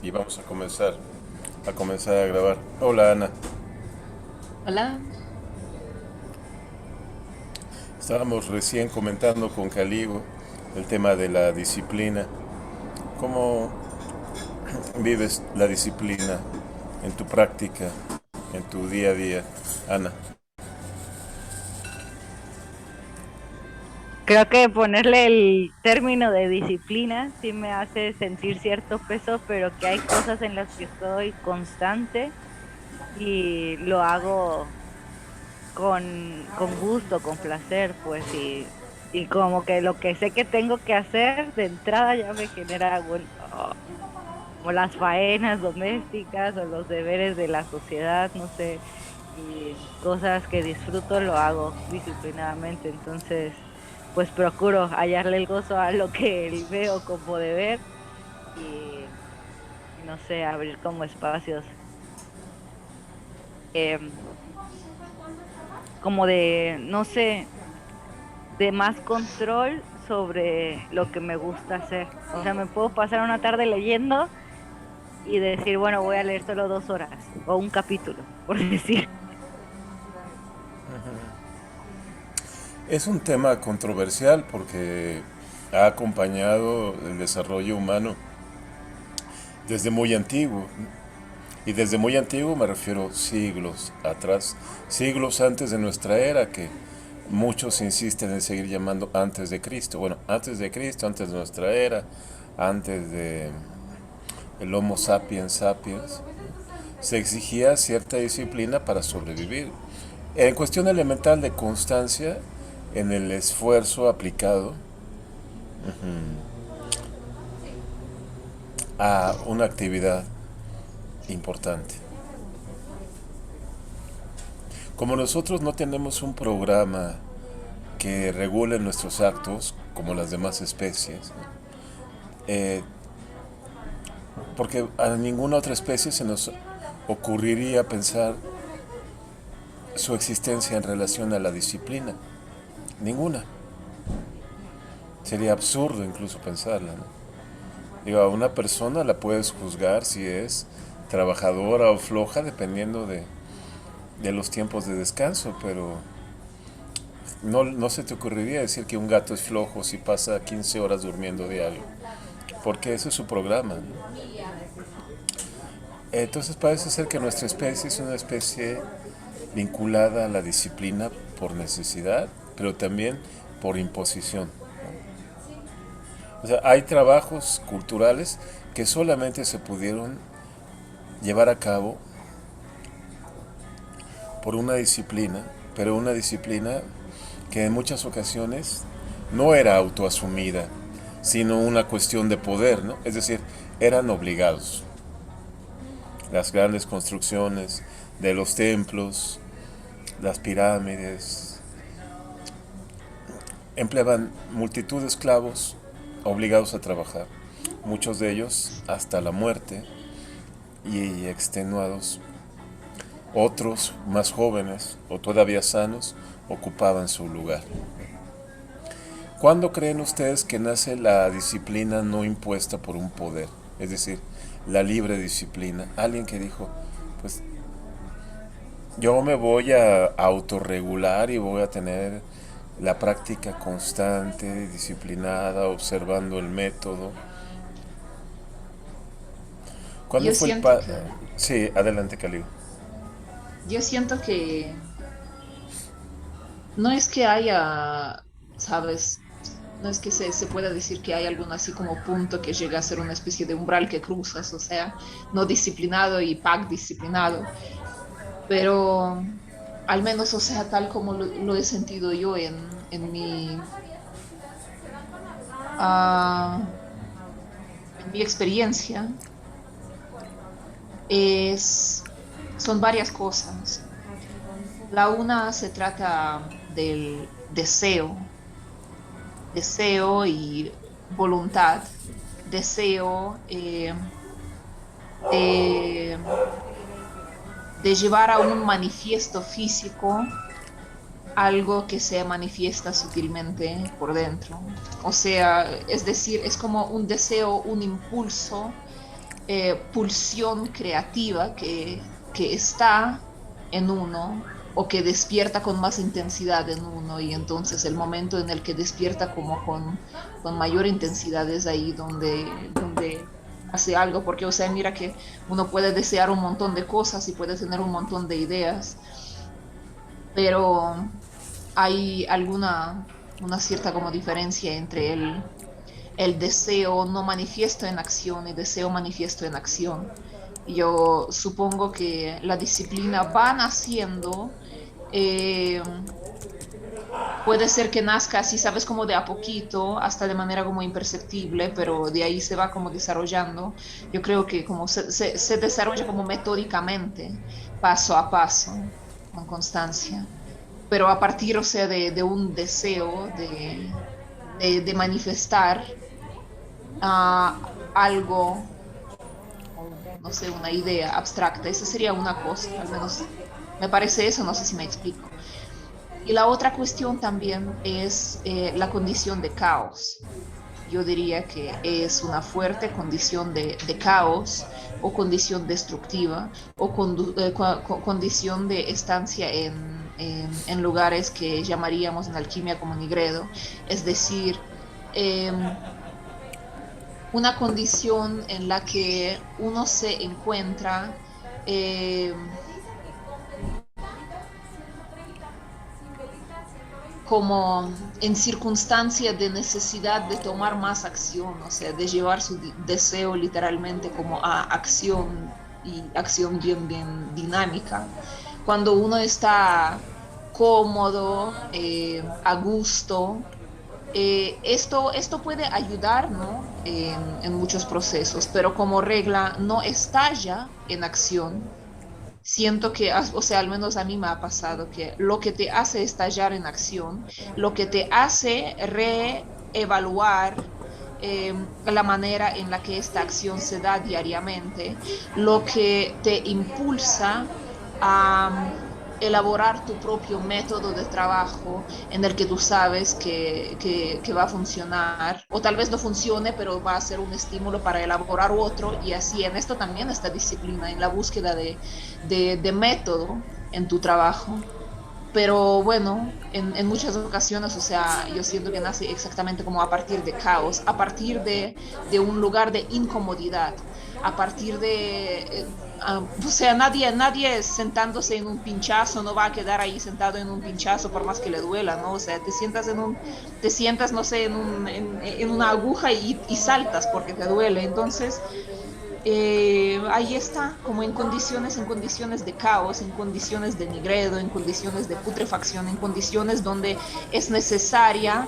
y vamos a comenzar a grabar. Hola Ana, Hola. estábamos recién comentando con Caligo el tema de la disciplina. ¿Cómo vives la disciplina en tu práctica, en tu día a día, Ana? Creo que ponerle el término de disciplina sí me hace sentir cierto peso, pero que hay cosas en las que soy constante y lo hago con gusto, con placer, pues, y como que lo que sé que tengo que hacer de entrada ya me genera, bueno, como las faenas domésticas o los deberes de la sociedad, no sé, y cosas que disfruto lo hago disciplinadamente, entonces pues procuro hallarle el gozo a lo que veo como deber y, y no sé, abrir como espacios em, como de, no sé, de más control sobre lo que me gusta hacer. O sea, me puedo pasar una tarde leyendo y decir, bueno, voy a leer solo 2 horas o un capítulo, por decir. Es un tema controversial porque ha acompañado el desarrollo humano desde muy antiguo. Y desde muy antiguo me refiero siglos atrás, siglos antes de nuestra era, que muchos insisten en seguir llamando antes de Cristo. Bueno, antes de Cristo, antes de nuestra era, antes de el Homo sapiens sapiens, se exigía cierta disciplina para sobrevivir. En cuestión elemental de constancia en el esfuerzo aplicado a una actividad importante. Como nosotros no tenemos un programa que regule nuestros actos, como las demás especies, eh, porque a ninguna otra especie se nos ocurriría pensar su existencia en relación a la disciplina. Ninguna. Sería absurdo incluso pensarla, ¿no? Digo, a una persona la puedes juzgar si es trabajadora o floja dependiendo de los tiempos de descanso, pero no se te ocurriría decir que un gato es flojo si pasa 15 horas durmiendo diario, porque ese es su programa, ¿no? Entonces parece ser que nuestra especie es una especie vinculada a la disciplina por necesidad, pero también por imposición. O sea, hay trabajos culturales que solamente se pudieron llevar a cabo por una disciplina, pero una disciplina que en muchas ocasiones no era autoasumida, sino una cuestión de poder, ¿no? Es decir, eran obligados. Las grandes construcciones de los templos, las pirámides, empleaban multitud de esclavos obligados a trabajar, muchos de ellos hasta la muerte y extenuados. Otros, más jóvenes o todavía sanos, ocupaban su lugar. ¿Cuándo creen ustedes que nace la disciplina no impuesta por un poder? Es decir, la libre disciplina. Alguien que dijo, pues yo me voy a autorregular y voy a tener la práctica constante, disciplinada, observando el método. ¿Cuándo Yo fue el siento pa... que, Sí, adelante, Cali. yo siento que no es que haya, sabes, no es que se pueda decir que hay algún así como punto que llega a ser una especie de umbral que cruzas, o sea, no disciplinado y pack disciplinado, pero al menos, o sea, tal como lo he sentido yo ah, en mi experiencia, es, son varias cosas. La una se trata del deseo y voluntad, deseo de, de llevar a un manifiesto físico algo que se manifiesta sutilmente por dentro. O sea, es decir, es como un deseo, un impulso pulsión creativa que está en uno o que despierta con más intensidad en uno y entonces el momento en el que despierta como con mayor intensidad es ahí donde hace algo, porque o sea, mira que uno puede desear un montón de cosas y puede tener un montón de ideas, pero hay una cierta como diferencia entre el deseo no manifiesto en acción y deseo manifiesto en acción. Yo supongo que la disciplina va naciendo, eh, puede ser que nazca así, sabes, como de a poquito, hasta de manera como imperceptible, pero de ahí se va como desarrollando. Yo creo que como se desarrolla como metódicamente, paso a paso, con constancia, pero a partir, o sea, de un deseo de manifestar algo, no sé, una idea abstracta. Esa sería una cosa, al menos me parece eso, no sé si me explico. Y la otra cuestión también es la condición de caos. Yo diría que es una fuerte condición de caos o condición destructiva o condición de estancia en lugares que llamaríamos en alquimia como nigredo, es decir, eh, una condición en la que uno se encuentra eh, como en circunstancia de necesidad de tomar más acción, o sea, de llevar su deseo literalmente como a acción y acción bien dinámica. Cuando uno está cómodo, a gusto, esto puede ayudar, ¿no? En muchos procesos, pero como regla no estalla en acción. Siento que, o sea, al menos a mí me ha pasado que lo que te hace estallar en acción, lo que te hace reevaluar la manera en la que esta acción se da diariamente, lo que te impulsa a elaborar tu propio método de trabajo en el que tú sabes que va a funcionar, o tal vez no funcione, pero va a ser un estímulo para elaborar otro, y así en esto también está disciplina, en la búsqueda de método en tu trabajo. Pero bueno, en muchas ocasiones, o sea, yo siento que nace exactamente como a partir de caos, a partir de un lugar de incomodidad, a partir o sea, nadie sentándose en un pinchazo no va a quedar ahí sentado en un pinchazo por más que le duela, ¿no? O sea, te sientas, no sé, en una aguja y saltas porque te duele. Entonces, ahí está, como en condiciones de caos, en condiciones de nigredo, en condiciones de putrefacción, en condiciones donde es necesaria,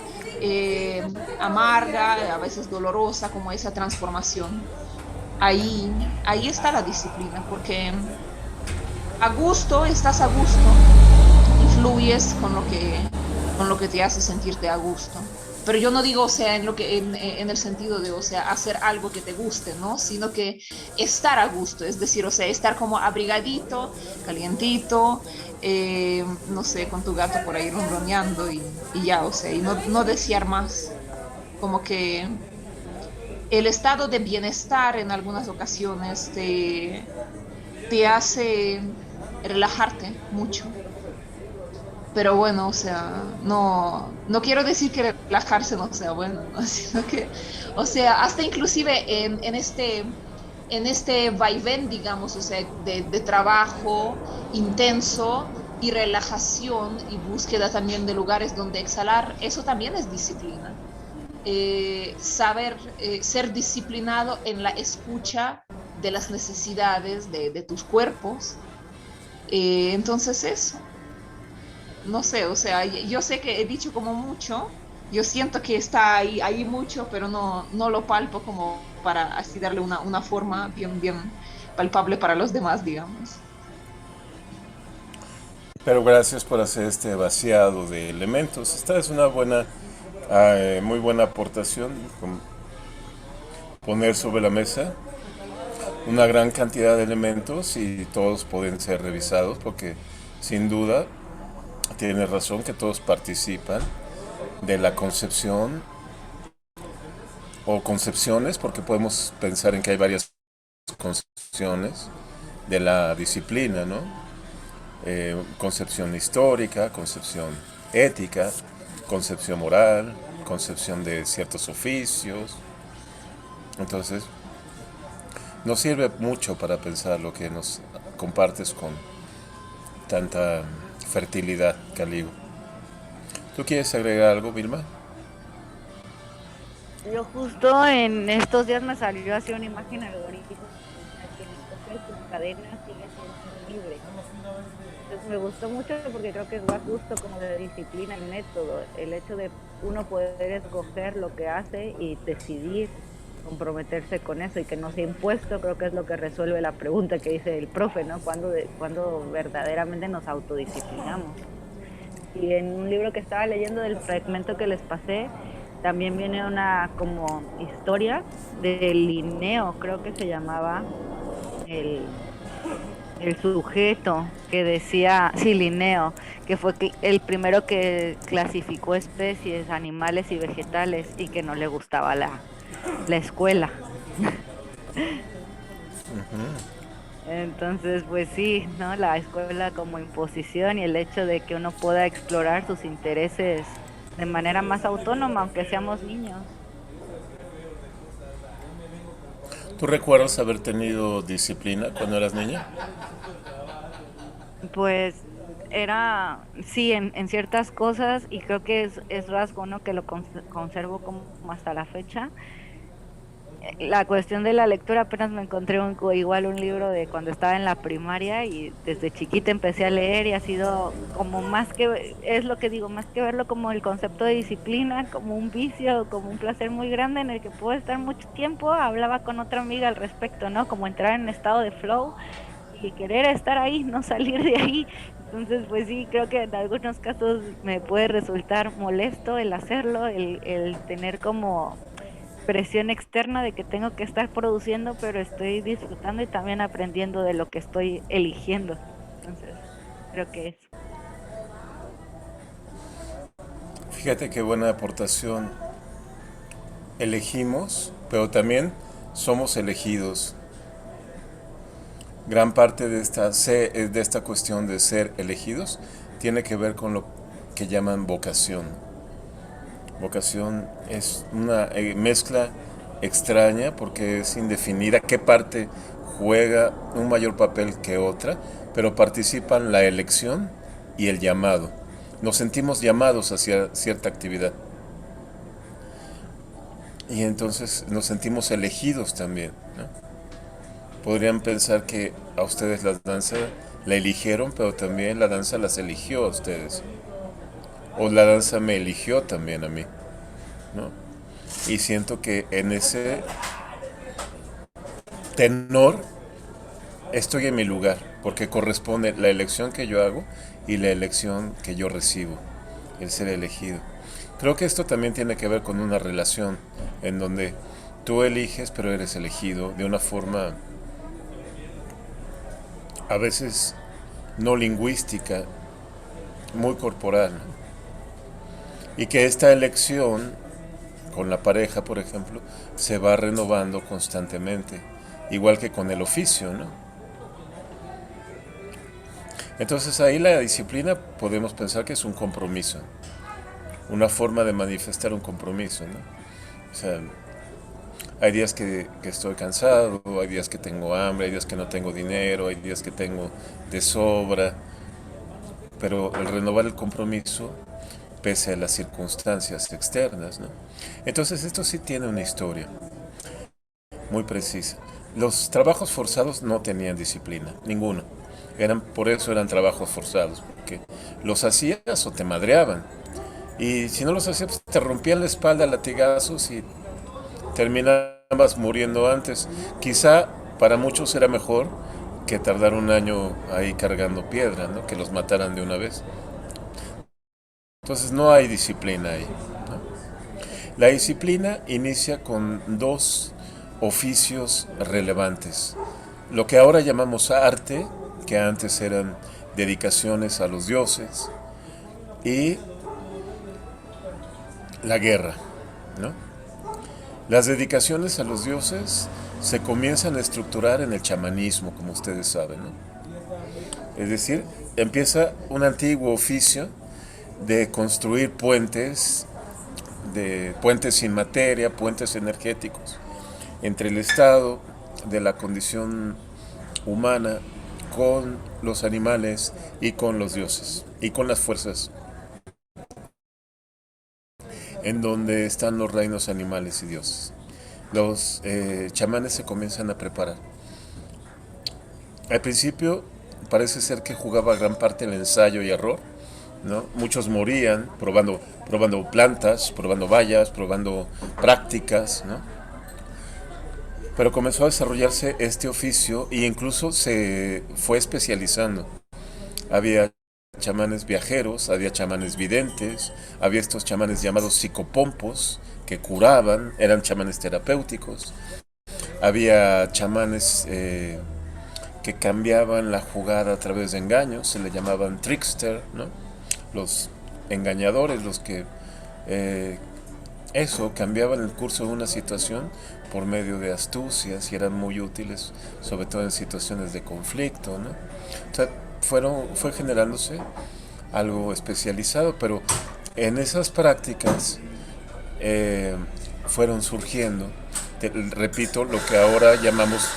amarga, a veces dolorosa, como esa transformación. Ahí está la disciplina, porque a gusto, estás a gusto y fluyes con lo que te hace sentirte a gusto. Pero yo no digo, o sea, en el sentido de, o sea, hacer algo que te guste, ¿no? Sino que estar a gusto, es decir, o sea, estar como abrigadito, calientito, no sé, con tu gato por ahí ronroneando y ya, o sea, y no desear más. Como que el estado de bienestar en algunas ocasiones te hace relajarte mucho. Pero bueno, o sea, no quiero decir que relajarse no sea bueno, ¿no? Sino que, o sea, hasta inclusive en este vaivén, digamos, o sea, de trabajo intenso y relajación y búsqueda también de lugares donde exhalar, eso también es disciplina. Saber ser disciplinado en la escucha de las necesidades de tus cuerpos. Entonces eso, no sé, o sea, yo sé que he dicho como mucho, yo siento que está ahí mucho, pero no lo palpo como para así darle una forma bien palpable para los demás, digamos. Pero gracias por hacer este vaciado de elementos. Esta es una muy buena aportación, poner sobre la mesa una gran cantidad de elementos y todos pueden ser revisados porque sin duda tienes razón que todos participan de la concepción o concepciones, porque podemos pensar en que hay varias concepciones de la disciplina, ¿no? Concepción histórica, concepción ética, concepción moral, concepción de ciertos oficios. Entonces, nos sirve mucho para pensar lo que nos compartes con tanta fertilidad, Caligo. ¿Tú quieres agregar algo, Vilma? Yo justo en estos días me salió así una imagen algorítmica que el toque de tus cadenas sigue siendo libre. Entonces me gustó mucho porque creo que va justo como de disciplina el método, el hecho de uno poder escoger lo que hace y decidir comprometerse con eso y que no sea impuesto, creo que es lo que resuelve la pregunta que dice el profe, ¿no? ¿Cuándo verdaderamente nos autodisciplinamos? Y en un libro que estaba leyendo del fragmento que les pasé, también viene una como historia de Linneo, creo que se llamaba el, el sujeto que decía, sí, Linneo, que fue el primero que clasificó especies, animales y vegetales y que no le gustaba la escuela. Entonces, pues sí, ¿no? La escuela como imposición y el hecho de que uno pueda explorar sus intereses de manera más autónoma, aunque seamos niños. ¿Tú recuerdas haber tenido disciplina cuando eras niña? Pues era, sí, en ciertas cosas y creo que es rasgo, ¿no? Que lo conservo como hasta la fecha. La cuestión de la lectura, apenas me encontré igual un libro de cuando estaba en la primaria y desde chiquita empecé a leer y ha sido como más que, es lo que digo, más que verlo como el concepto de disciplina, como un vicio, como un placer muy grande en el que puedo estar mucho tiempo. Hablaba con otra amiga al respecto, ¿no? Como entrar en estado de flow y querer estar ahí, no salir de ahí. Entonces, pues sí, creo que en algunos casos me puede resultar molesto el hacerlo, el tener como presión externa de que tengo que estar produciendo, pero estoy disfrutando y también aprendiendo de lo que estoy eligiendo. Entonces, creo que eso. Fíjate qué buena aportación. Elegimos, pero también somos elegidos. Gran parte de esta cuestión de ser elegidos tiene que ver con lo que llaman vocación. Vocación es una mezcla extraña porque es indefinida qué parte juega un mayor papel que otra, pero participan la elección y el llamado. Nos sentimos llamados hacia cierta actividad y entonces nos sentimos elegidos también, ¿no? Podrían pensar que a ustedes la danza la eligieron, pero también la danza las eligió a ustedes. O la danza me eligió también a mí, ¿no? Y siento que en ese tenor estoy en mi lugar, porque corresponde la elección que yo hago y la elección que yo recibo, el ser elegido. Creo que esto también tiene que ver con una relación en donde tú eliges, pero eres elegido de una forma a veces no lingüística, muy corporal, ¿no? Y que esta elección con la pareja, por ejemplo, se va renovando constantemente, igual que con el oficio, ¿no? Entonces ahí la disciplina podemos pensar que es un compromiso, una forma de manifestar un compromiso, ¿no? O sea, hay días que estoy cansado, hay días que tengo hambre, hay días que no tengo dinero, hay días que tengo de sobra, pero el renovar el compromiso pese a las circunstancias externas, ¿no? Entonces esto sí tiene una historia muy precisa. Los trabajos forzados no tenían disciplina, ninguno. Por eso eran trabajos forzados, porque los hacías o te madreaban. Y si no los hacías, pues, te rompían la espalda a latigazos y terminabas muriendo antes. Quizá para muchos era mejor que tardar un año ahí cargando piedra, ¿no? Que los mataran de una vez. Entonces no hay disciplina ahí, ¿no? La disciplina inicia con dos oficios relevantes. Lo que ahora llamamos arte, que antes eran dedicaciones a los dioses, y la guerra, ¿no? Las dedicaciones a los dioses se comienzan a estructurar en el chamanismo, como ustedes saben, ¿no? Es decir, empieza un antiguo oficio de construir puentes, de puentes sin materia, puentes energéticos, entre el estado de la condición humana con los animales y con los dioses y con las fuerzas en donde están los reinos animales y dioses. Los chamanes se comienzan a preparar. Al principio parece ser que jugaba gran parte el ensayo y error, ¿no? Muchos morían probando plantas, probando bayas, probando prácticas, ¿no? Pero comenzó a desarrollarse este oficio e incluso se fue especializando. Había chamanes viajeros, había chamanes videntes, había estos chamanes llamados psicopompos que curaban, eran chamanes terapéuticos, había chamanes que cambiaban la jugada a través de engaños, se le llamaban trickster, ¿no? Los engañadores, los que cambiaban el curso de una situación por medio de astucias y eran muy útiles, sobre todo en situaciones de conflicto, ¿no? O sea, fue generándose algo especializado, pero en esas prácticas fueron surgiendo, repito, lo que ahora llamamos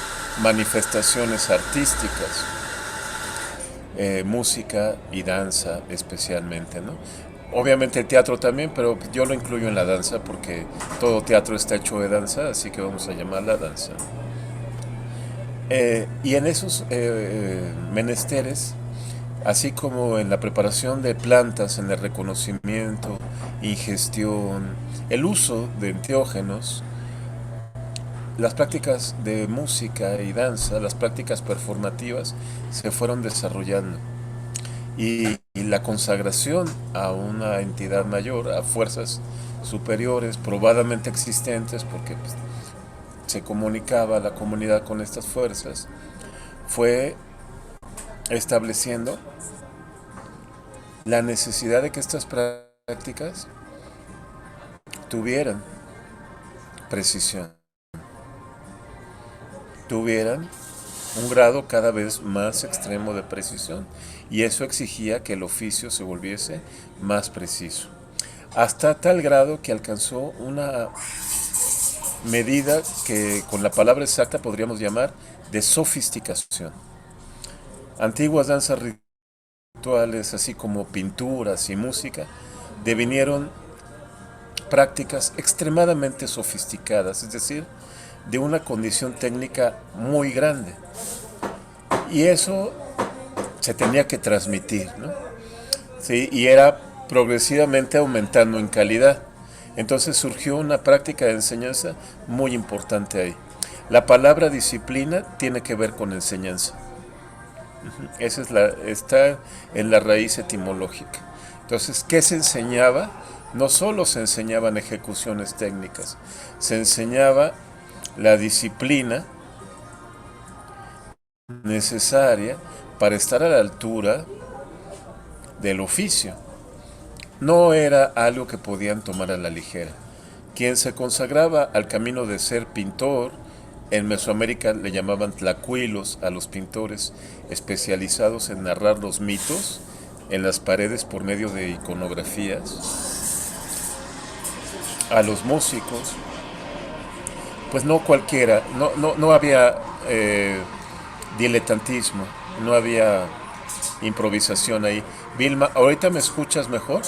manifestaciones artísticas, música y danza especialmente, ¿no? Obviamente el teatro también, pero yo lo incluyo en la danza porque todo teatro está hecho de danza, así que vamos a llamarla danza. Y en esos menesteres, así como en la preparación de plantas, en el reconocimiento, ingestión, el uso de enteógenos, las prácticas de música y danza, las prácticas performativas, se fueron desarrollando. Y la consagración a una entidad mayor, a fuerzas superiores, probadamente existentes, porque pues, se comunicaba la comunidad con estas fuerzas, fue estableciendo la necesidad de que estas prácticas tuvieran precisión, tuvieran un grado cada vez más extremo de precisión, y eso exigía que el oficio se volviese más preciso, hasta tal grado que alcanzó una medida que con la palabra exacta podríamos llamar de sofisticación. Antiguas danzas rituales, así como pinturas y música, devinieron prácticas extremadamente sofisticadas, es decir, de una condición técnica muy grande. Y eso se tenía que transmitir, ¿no? Sí, y era progresivamente aumentando en calidad. Entonces surgió una práctica de enseñanza muy importante ahí. La palabra disciplina tiene que ver con enseñanza. Esa está en la raíz etimológica. Entonces, ¿qué se enseñaba? No solo se enseñaban ejecuciones técnicas, se enseñaba la disciplina necesaria para estar a la altura del oficio. No era algo que podían tomar a la ligera. Quien se consagraba al camino de ser pintor, en Mesoamérica le llamaban tlacuilos a los pintores especializados en narrar los mitos en las paredes por medio de iconografías. A los músicos, pues no cualquiera, no había diletantismo, no había improvisación ahí. Vilma, ¿ahorita me escuchas mejor?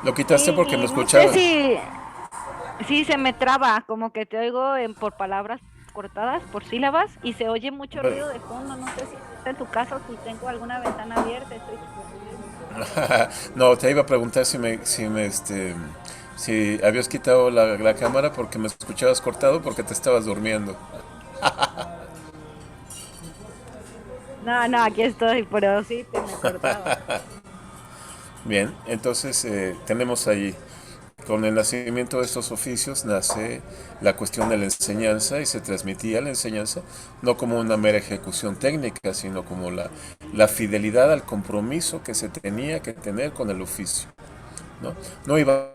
Lo quitaste porque me Y no sé escuchabas. si se me traba, como que te oigo por palabras cortadas, por sílabas, y se oye mucho ruido de fondo. No sé si está en tu caso, si tengo alguna ventana abierta. No, te iba a preguntar si habías quitado la cámara porque me escuchabas cortado porque te estabas durmiendo. No, aquí estoy, pero sí te me cortaba. Bien, entonces tenemos ahí, con el nacimiento de estos oficios nace la cuestión de la enseñanza y se transmitía la enseñanza no como una mera ejecución técnica, sino como la fidelidad al compromiso que se tenía que tener con el oficio, ¿no? No iba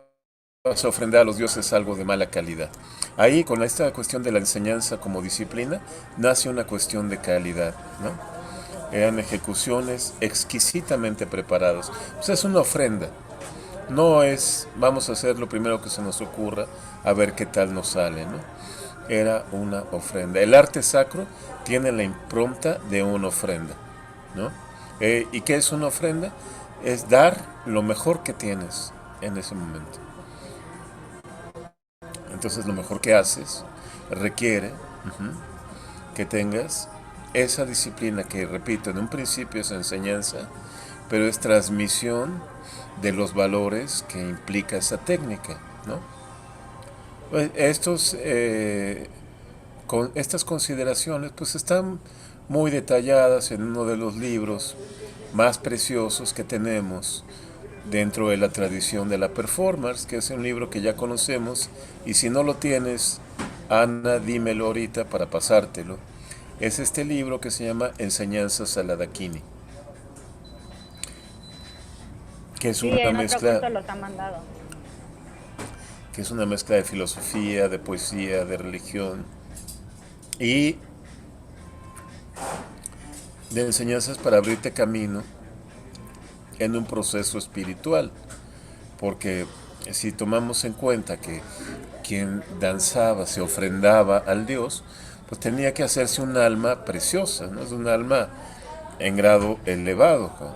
vas a ofrendar a los dioses algo de mala calidad. Ahí, con esta cuestión de la enseñanza como disciplina, nace una cuestión de calidad, ¿no? Eran ejecuciones exquisitamente preparadas. Pues es una ofrenda. No es, vamos a hacer lo primero que se nos ocurra, a ver qué tal nos sale, ¿no? Era una ofrenda. El arte sacro tiene la impronta de una ofrenda, ¿no? ¿Y qué es una ofrenda? Es dar lo mejor que tienes en ese momento. Entonces lo mejor que haces requiere que tengas esa disciplina que, repito, en un principio es enseñanza, pero es transmisión de los valores que implica esa técnica, ¿no? Pues estas consideraciones pues están muy detalladas en uno de los libros más preciosos que tenemos dentro de la tradición de la performance, que es un libro que ya conocemos, y si no lo tienes, Ana, dímelo ahorita para pasártelo. Es este libro que se llama Enseñanzas a la Dakini, que es Sí, una en otro mezcla curso los ha mandado. que es una mezcla de filosofía, de poesía, de religión y de enseñanzas para abrirte camino en un proceso espiritual, porque si tomamos en cuenta que quien danzaba se ofrendaba al Dios, pues tenía que hacerse un alma preciosa, ¿no? Es un alma en grado elevado, ¿no?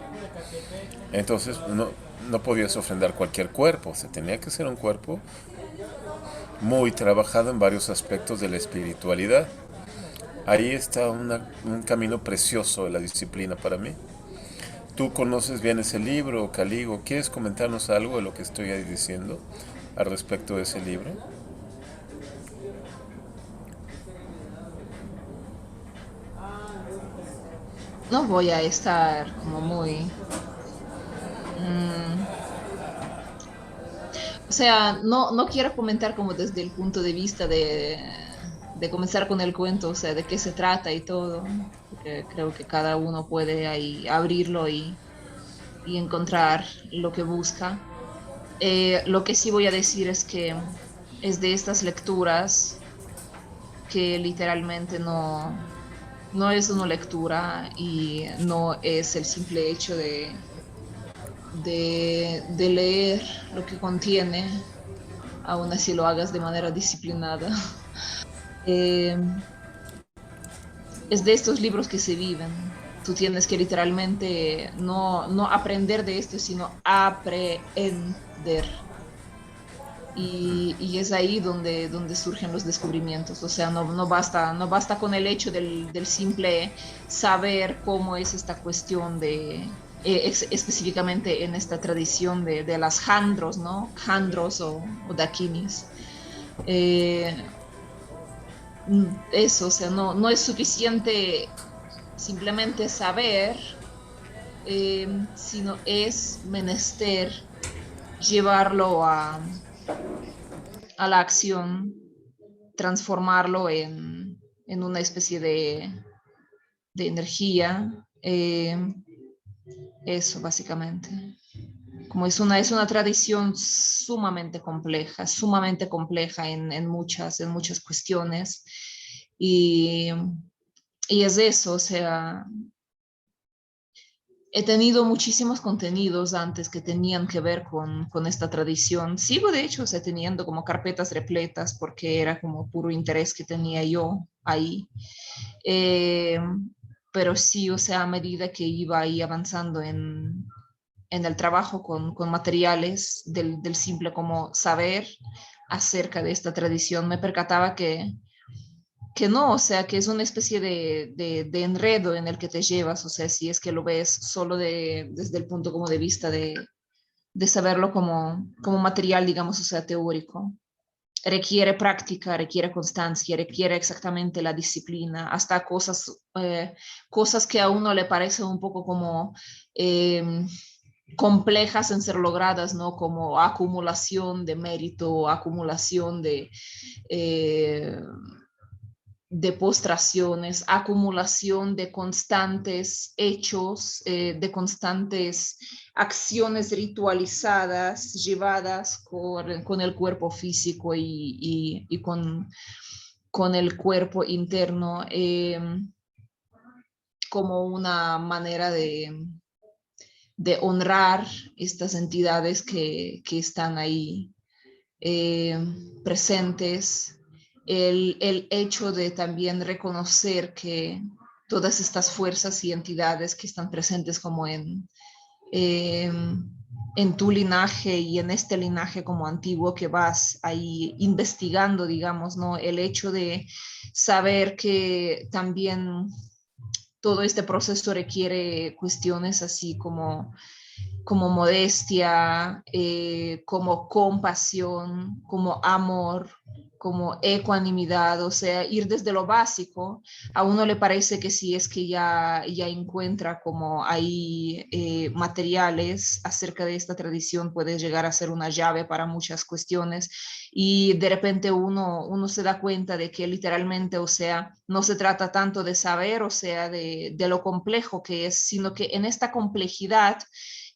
Entonces no podías ofrendar cualquier cuerpo, se tenía que ser un cuerpo muy trabajado en varios aspectos de la espiritualidad. Ahí está un camino precioso de la disciplina para mí. ¿Tú conoces bien ese libro, Caligo? ¿Quieres comentarnos algo de lo que estoy ahí diciendo al respecto de ese libro? No voy a estar como muy... mm, o sea, no quiero comentar como desde el punto de vista de comenzar con el cuento, o sea, de qué se trata y todo, porque creo que cada uno puede ahí abrirlo y encontrar lo que busca. Lo que sí voy a decir es que es de estas lecturas que literalmente no es una lectura y no es el simple hecho de leer lo que contiene, aún así lo hagas de manera disciplinada. Eh, es de estos libros que se viven. Tú tienes que literalmente no aprender de esto, sino aprender. Y es ahí donde surgen los descubrimientos. O sea, no basta con el hecho del simple saber cómo es esta cuestión específicamente en esta tradición de las jandros, ¿no? Jandros o dakinis. Eh, Eso, o sea, no es suficiente simplemente saber, sino es menester llevarlo a la acción, transformarlo en una especie de energía. Eso, básicamente. Como es una tradición sumamente compleja en muchas cuestiones. Y, y es eso, o sea, he tenido muchísimos contenidos antes que tenían que ver con esta tradición. Sigo, de hecho, o sea, teniendo como carpetas repletas porque era como puro interés que tenía yo ahí. Eh, pero sí, o sea, a medida que iba ahí avanzando en el trabajo con materiales del simple como saber acerca de esta tradición, me percataba que no, o sea, que es una especie de enredo en el que te llevas, o sea, si es que lo ves solo desde el punto como de vista de saberlo como material, digamos, o sea, teórico. Requiere práctica, requiere constancia, requiere exactamente la disciplina, hasta cosas que a uno le parecen un poco como complejas en ser logradas, ¿no? Como acumulación de mérito, acumulación eh, de postraciones, acumulación de constantes hechos, de constantes acciones ritualizadas llevadas con el cuerpo físico y con el cuerpo interno, como una manera de honrar estas entidades que están ahí presentes, el hecho de también reconocer que todas estas fuerzas y entidades que están presentes como eh, en tu linaje y en este linaje como antiguo que vas ahí investigando, digamos, ¿no? El hecho de saber que también todo este proceso requiere cuestiones así como modestia, como compasión, como amor, como ecuanimidad, o sea, ir desde lo básico. A uno le parece que si es que ya encuentra como ahí materiales acerca de esta tradición, puede llegar a ser una llave para muchas cuestiones y de repente uno se da cuenta de que literalmente, o sea, no se trata tanto de saber, o sea, de lo complejo que es, sino que en esta complejidad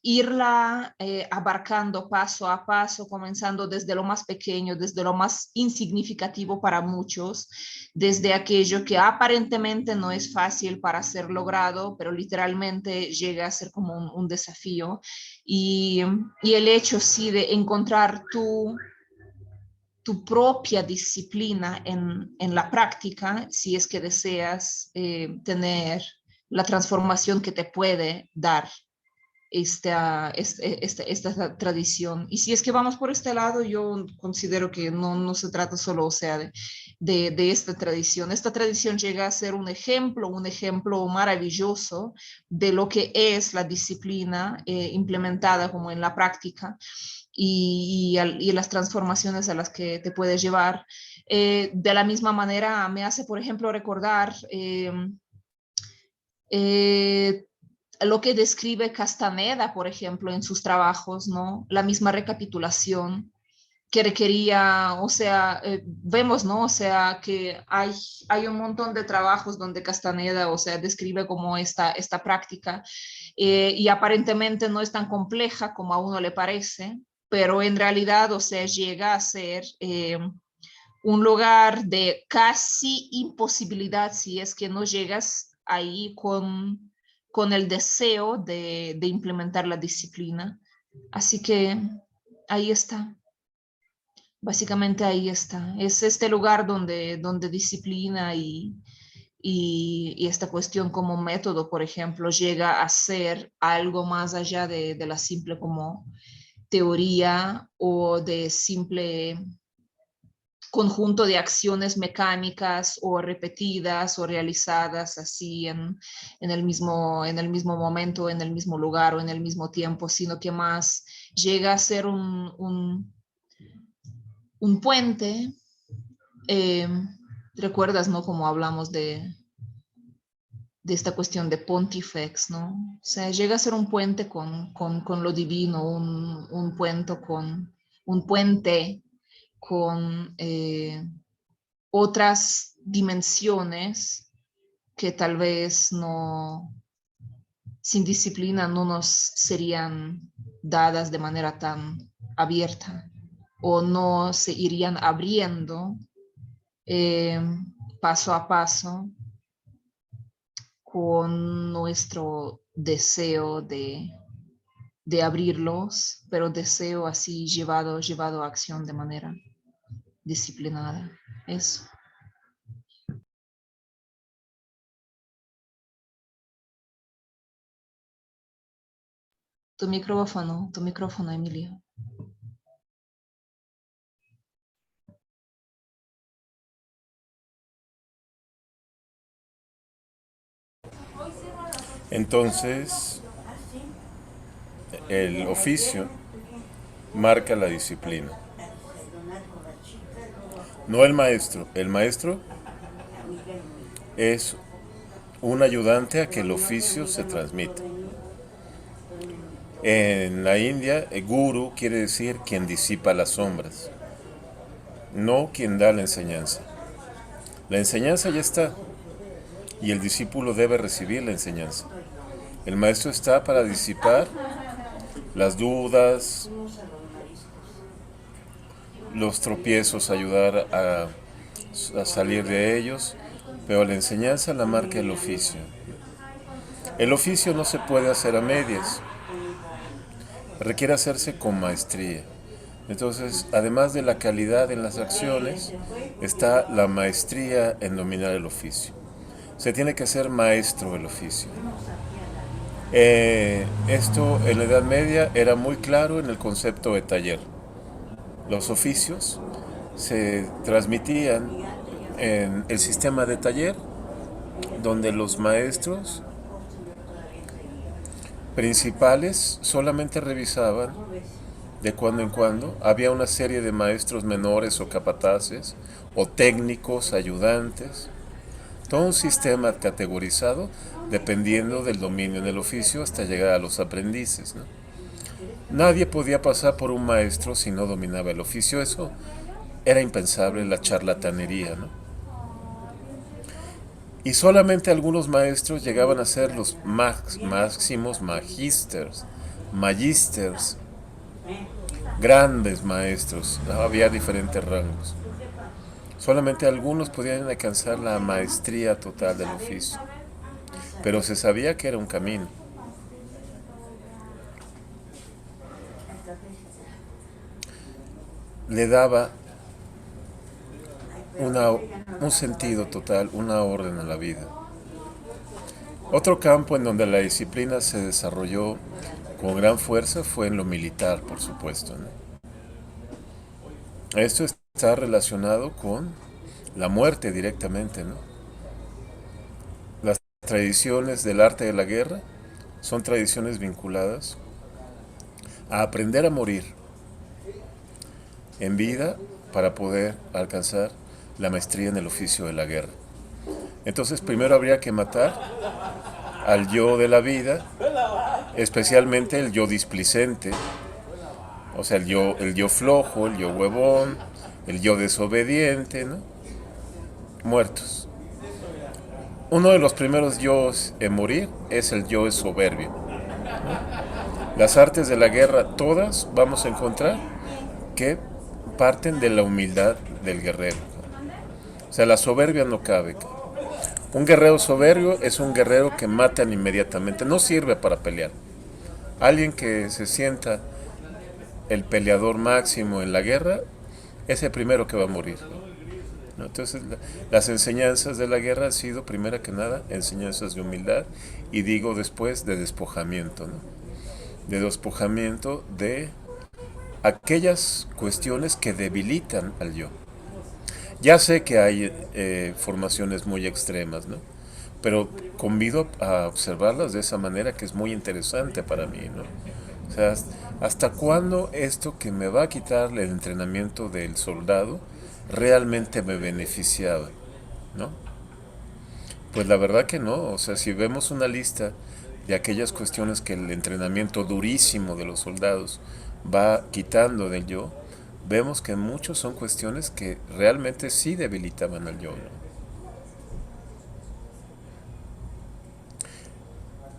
irla abarcando paso a paso, comenzando desde lo más pequeño, desde lo más insignificativo para muchos, desde aquello que aparentemente no es fácil para ser logrado, pero literalmente llega a ser como un desafío. Y el hecho, sí, de encontrar tu propia disciplina en la práctica, si es que deseas tener la transformación que te puede dar esta tradición. Y si es que vamos por este lado, yo considero que no se trata solo, o sea, de esta tradición. Esta tradición llega a ser un ejemplo maravilloso de lo que es la disciplina implementada como en la práctica y las transformaciones a las que te puedes llevar. De la misma manera, me hace, por ejemplo, recordar eh, lo que describe Castaneda, por ejemplo, en sus trabajos, ¿no? La misma recapitulación que requería, o sea, vemos, ¿no? O sea, que hay un montón de trabajos donde Castaneda, o sea, describe como esta práctica y aparentemente no es tan compleja como a uno le parece, pero en realidad, o sea, llega a ser un lugar de casi imposibilidad si es que no llegas ahí con el deseo de implementar la disciplina. Así que ahí está, básicamente ahí está. Es este lugar donde disciplina y esta cuestión como método, por ejemplo, llega a ser algo más allá de la simple como teoría o de simple conjunto de acciones mecánicas o repetidas o realizadas así en el mismo momento, en el mismo lugar o en el mismo tiempo, sino que más llega a ser un puente. Eh, ¿Recuerdas, no? Como hablamos de esta cuestión de pontifex, ¿no? O sea, llega a ser un puente con lo divino, un puente con otras dimensiones que tal vez no, sin disciplina no nos serían dadas de manera tan abierta o no se irían abriendo eh, paso a paso con nuestro deseo de abrirlos, pero deseo así llevado a acción de manera disciplinada. Eso. Tu micrófono, Emilio. Entonces, el oficio marca la disciplina. No el maestro. El maestro es un ayudante a que el oficio se transmita. En la India, el guru quiere decir quien disipa las sombras, no quien da la enseñanza. La enseñanza ya está y el discípulo debe recibir la enseñanza. El maestro está para disipar las dudas, los tropiezos, ayudar a salir de ellos, pero la enseñanza la marca el oficio. El oficio no se puede hacer a medias, requiere hacerse con maestría. Entonces, además de la calidad en las acciones, está la maestría en dominar el oficio. Se tiene que ser maestro del oficio. Esto en la Edad Media era muy claro en el concepto de taller. Los oficios se transmitían en el sistema de taller, donde los maestros principales solamente revisaban de cuando en cuando. Había una serie de maestros menores o capataces, o técnicos, ayudantes, todo un sistema categorizado dependiendo del dominio en el oficio hasta llegar a los aprendices, ¿no? Nadie podía pasar por un maestro si no dominaba el oficio. Eso era impensable, la charlatanería, ¿no? Y solamente algunos maestros llegaban a ser los máximos magisters, grandes maestros. Había diferentes rangos. Solamente algunos podían alcanzar la maestría total del oficio, pero se sabía que era un camino. Le daba un sentido total, una orden a la vida. Otro campo en donde la disciplina se desarrolló con gran fuerza fue en lo militar, por supuesto, ¿no? Esto está relacionado con la muerte directamente, ¿no? Las tradiciones del arte de la guerra son tradiciones vinculadas a aprender a morir en vida para poder alcanzar la maestría en el oficio de la guerra. Entonces primero habría que matar al yo de la vida, especialmente el yo displicente, o sea, el yo flojo, el yo huevón, el yo desobediente, ¿no? Muertos. Uno de los primeros yos en morir es el yo soberbio, ¿no? Las artes de la guerra, todas vamos a encontrar que parten de la humildad del guerrero. O sea, la soberbia no cabe. Un guerrero soberbio es un guerrero que matan inmediatamente, no sirve para pelear. Alguien que se sienta el peleador máximo en la guerra es el primero que va a morir, ¿no? Entonces, las enseñanzas de la guerra han sido, primero que nada, enseñanzas de humildad, y digo después de despojamiento, ¿no? De despojamiento de aquellas cuestiones que debilitan al yo. Ya sé que hay formaciones muy extremas, ¿no? Pero convido a observarlas de esa manera, que es muy interesante para mí, ¿no? O sea, ¿hasta cuándo esto que me va a quitar el entrenamiento del soldado realmente me beneficiaba, ¿no? Pues la verdad que no. O sea, si vemos una lista de aquellas cuestiones que el entrenamiento durísimo de los soldados va quitando del yo, vemos que muchos son cuestiones que realmente sí debilitaban al yo, ¿no?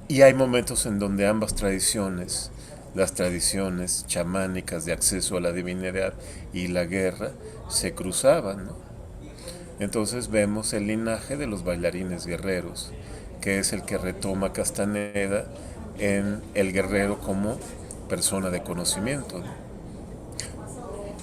Y hay momentos en donde ambas tradiciones, las tradiciones chamánicas de acceso a la divinidad y la guerra, se cruzaban, ¿no? Entonces vemos el linaje de los bailarines guerreros, que es el que retoma Castaneda en el guerrero como persona de conocimiento, ¿no?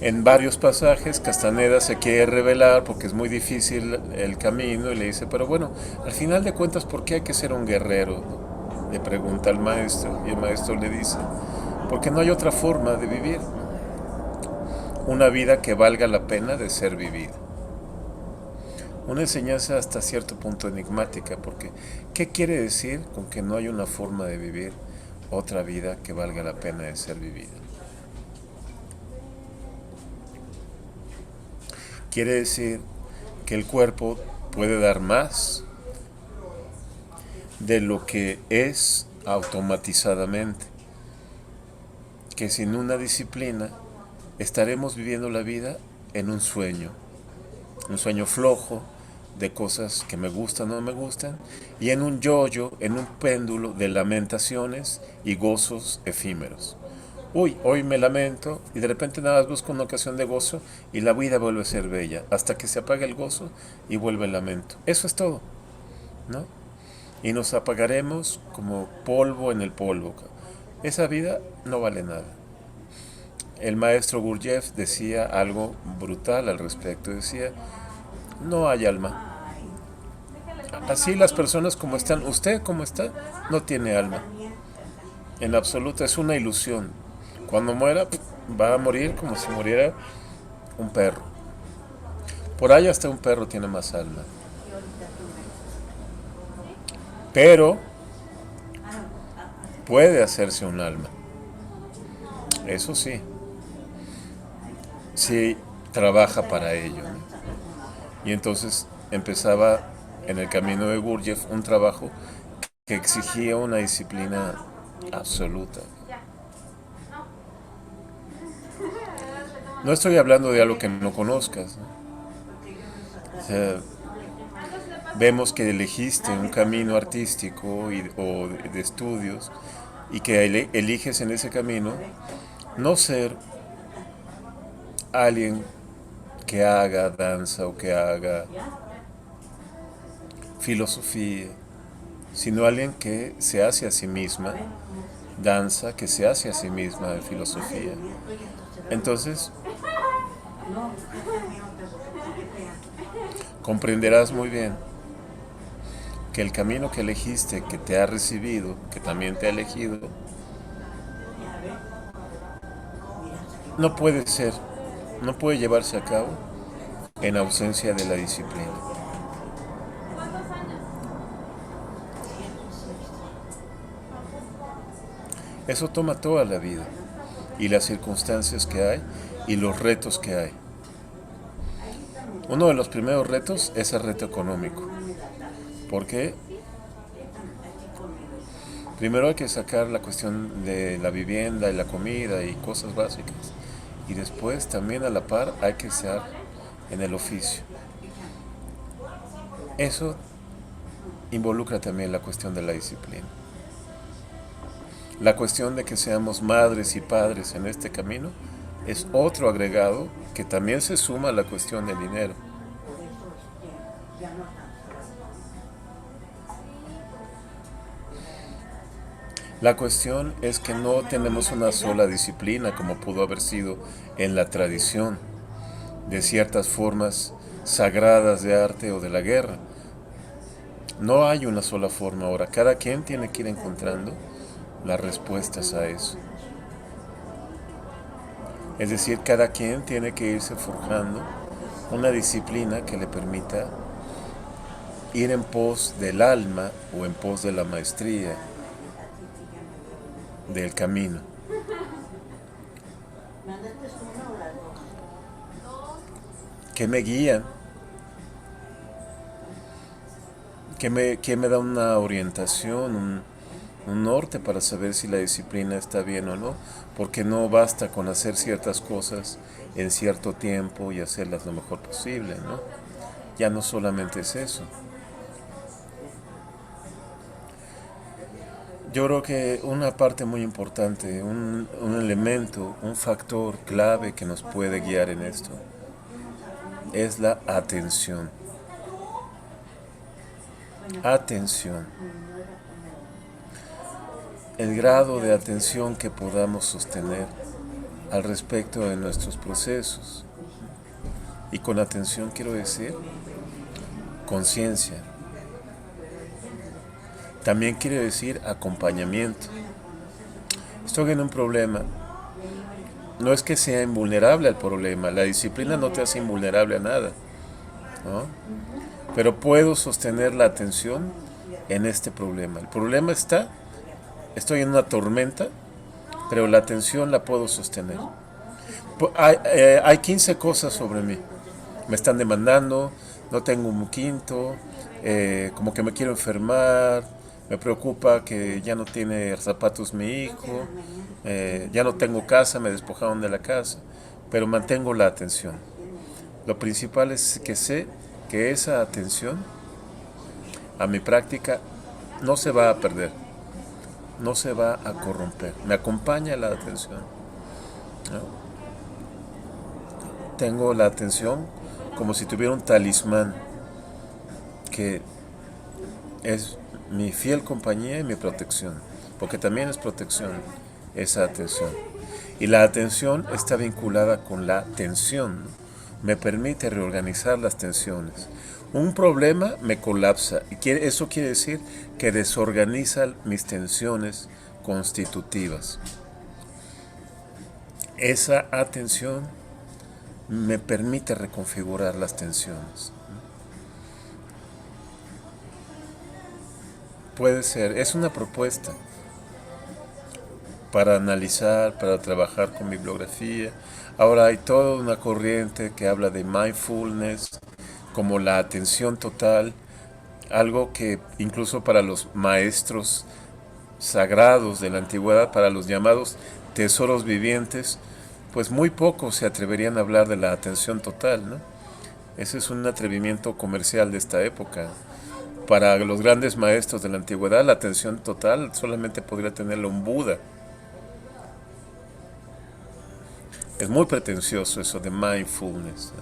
En varios pasajes Castaneda se quiere revelar porque es muy difícil el camino, y le dice, pero bueno, al final de cuentas, ¿por qué hay que ser un guerrero?, ¿no? Le pregunta al maestro, y el maestro le dice, porque no hay otra forma de vivir una vida que valga la pena de ser vivida. Una enseñanza hasta cierto punto enigmática, porque ¿qué quiere decir con que no hay una forma de vivir otra vida que valga la pena de ser vivida? Quiere decir que el cuerpo puede dar más de lo que es automatizadamente, que sin una disciplina estaremos viviendo la vida en un sueño flojo, de cosas que me gustan o no me gustan, y en un yo-yo, en un péndulo de lamentaciones y gozos efímeros. Uy, hoy me lamento y de repente nada más busco una ocasión de gozo y la vida vuelve a ser bella, hasta que se apaga el gozo y vuelve el lamento. Eso es todo, ¿no? Y nos apagaremos como polvo en el polvo. Esa vida no vale nada. El maestro Gurdjieff decía algo brutal al respecto. Decía, no hay alma. Así las personas como están, usted como está, no tiene alma. En absoluto, es una ilusión. Cuando muera, va a morir como si muriera un perro. Por ahí hasta un perro tiene más alma. Pero puede hacerse un alma. Eso sí. Si trabaja para ello, ¿no? Y entonces empezaba en el camino de Gurdjieff un trabajo que exigía una disciplina absoluta. No estoy hablando de algo que no conozcas, ¿no? O sea, vemos que elegiste un camino artístico o de estudios y que eliges en ese camino no ser alguien que haga danza o que haga filosofía, sino alguien que se hace a sí misma danza, que se hace a sí misma filosofía. Entonces, comprenderás muy bien que el camino que elegiste, que te ha recibido, que también te ha elegido, no puede ser, no puede llevarse a cabo en ausencia de la disciplina. Eso toma toda la vida y las circunstancias que hay y los retos que hay. Uno de los primeros retos es el reto económico. ¿Por qué? Primero hay que sacar la cuestión de la vivienda y la comida y cosas básicas. Y después también a la par hay que estar en el oficio. Eso involucra también la cuestión de la disciplina. La cuestión de que seamos madres y padres en este camino es otro agregado que también se suma a la cuestión del dinero. La cuestión es que no tenemos una sola disciplina como pudo haber sido en la tradición de ciertas formas sagradas de arte o de la guerra. No hay una sola forma ahora, cada quien tiene que ir encontrando las respuestas a eso. Es decir, cada quien tiene que irse forjando una disciplina que le permita ir en pos del alma o en pos de la maestría del camino. Que me guían, que me da una orientación, un norte para saber si la disciplina está bien o no, porque no basta con hacer ciertas cosas en cierto tiempo y hacerlas lo mejor posible, ¿no? Ya no solamente es eso. Yo creo que una parte muy importante, un elemento, un factor clave que nos puede guiar en esto es la atención. Atención. El grado de atención que podamos sostener al respecto de nuestros procesos. Y con atención quiero decir conciencia. También quiere decir acompañamiento. Estoy en un problema. No es que sea invulnerable al problema. La disciplina no te hace invulnerable a nada, ¿no? Pero puedo sostener la atención en este problema. El problema está, estoy en una tormenta, pero la atención la puedo sostener. Hay 15 cosas sobre mí. Me están demandando, no tengo un quinto, como que me quiero enfermar, me preocupa que ya no tiene zapatos mi hijo, ya no tengo casa, me despojaron de la casa, pero mantengo la atención. Lo principal es que sé que esa atención a mi práctica no se va a perder, no se va a corromper. Me acompaña la atención, ¿no? Tengo la atención como si tuviera un talismán que es mi fiel compañía y mi protección, porque también es protección esa atención. Y la atención está vinculada con la tensión, ¿no? Me permite reorganizar las tensiones. Un problema me colapsa y eso quiere decir que desorganiza mis tensiones constitutivas. Esa atención me permite reconfigurar las tensiones. Puede ser, es una propuesta para analizar, para trabajar con bibliografía. Ahora hay toda una corriente que habla de mindfulness como la atención total, algo que incluso para los maestros sagrados de la antigüedad, para los llamados tesoros vivientes, pues muy pocos se atreverían a hablar de la atención total, ¿no? Ese es un atrevimiento comercial de esta época. Para los grandes maestros de la antigüedad, la atención total solamente podría tenerla un Buda. Es muy pretencioso eso de mindfulness.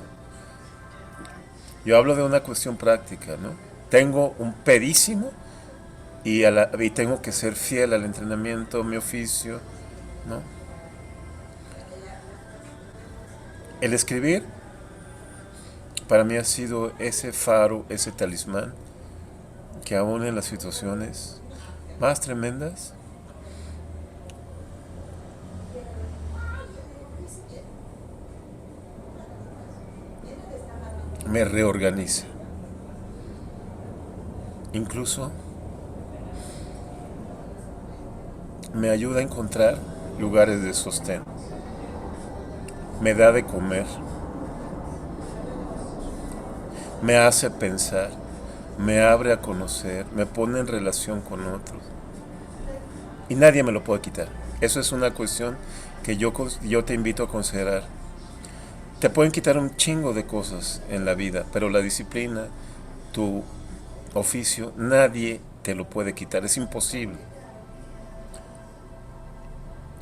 Yo hablo de una cuestión práctica, ¿no? Tengo un pedísimo y tengo que ser fiel al entrenamiento, mi oficio, ¿no? El escribir para mí ha sido ese faro, ese talismán que aún en las situaciones más tremendas me reorganiza. Incluso me ayuda a encontrar lugares de sostén. Me da de comer. Me hace pensar. Me abre a conocer. Me pone en relación con otros. Y nadie me lo puede quitar. Eso es una cuestión que yo te invito a considerar. Te pueden quitar un chingo de cosas en la vida, pero la disciplina, tu oficio, nadie te lo puede quitar. Es imposible.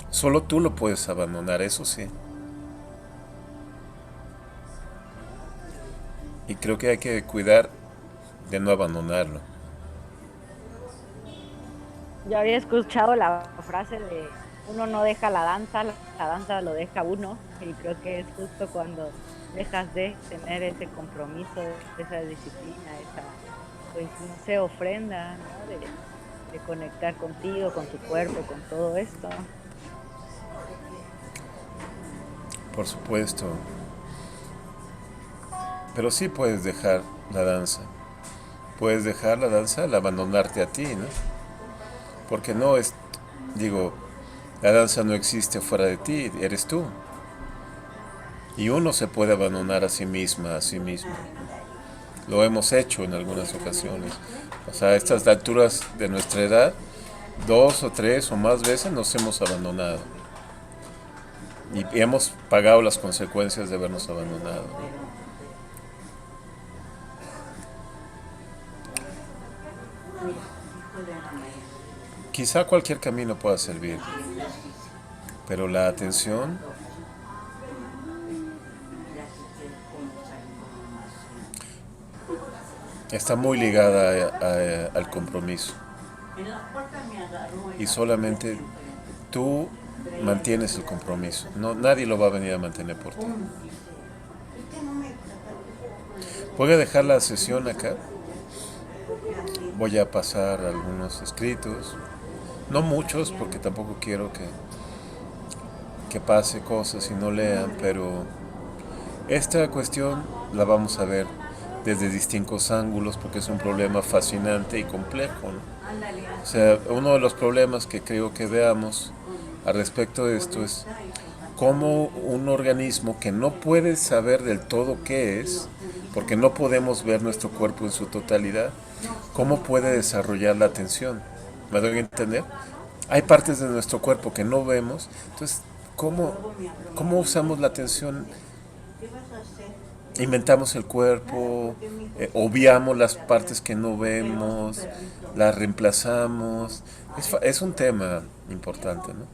Solo tú lo puedes abandonar, eso sí. Y creo que hay que cuidar de no abandonarlo. Yo había escuchado la frase de uno no deja la danza lo deja uno, y creo que es justo cuando dejas de tener ese compromiso, esa disciplina, esa, pues no sé, ofrenda, ¿no? de conectar contigo, con tu cuerpo, con todo esto. Por supuesto. Pero sí puedes dejar la danza. Puedes dejar la danza al abandonarte a ti, ¿no? Porque no es, digo, la danza no existe fuera de ti, eres tú. Y uno se puede abandonar a sí misma, a sí mismo. Lo hemos hecho en algunas ocasiones. O sea, a estas alturas de nuestra edad, 2 o 3 o más veces nos hemos abandonado. Y hemos pagado las consecuencias de habernos abandonado. Quizá cualquier camino pueda servir, pero la atención está muy ligada al compromiso. Y solamente tú mantienes el compromiso. No, nadie lo va a venir a mantener por ti. Voy a dejar la sesión acá. Voy a pasar algunos escritos. No muchos, porque tampoco quiero que pase cosas y no lean, pero esta cuestión la vamos a ver desde distintos ángulos porque es un problema fascinante y complejo, ¿no? O sea, uno de los problemas que creo que veamos al respecto de esto es cómo un organismo que no puede saber del todo qué es, porque no podemos ver nuestro cuerpo en su totalidad, cómo puede desarrollar la atención. ¿Me doy a entender? Hay partes de nuestro cuerpo que no vemos, entonces, ¿cómo usamos la atención inventamos el cuerpo, obviamos las partes que no vemos, las reemplazamos. Es un tema importante, ¿no?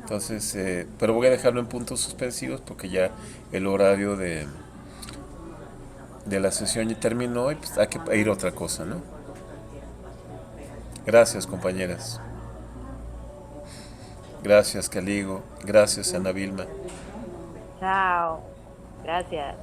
Entonces, pero voy a dejarlo en puntos suspensivos porque ya el horario de la sesión ya terminó y pues hay que ir a otra cosa, ¿no? Gracias, compañeras. Gracias, Caligo. Gracias, Ana Vilma. Chao. Gracias.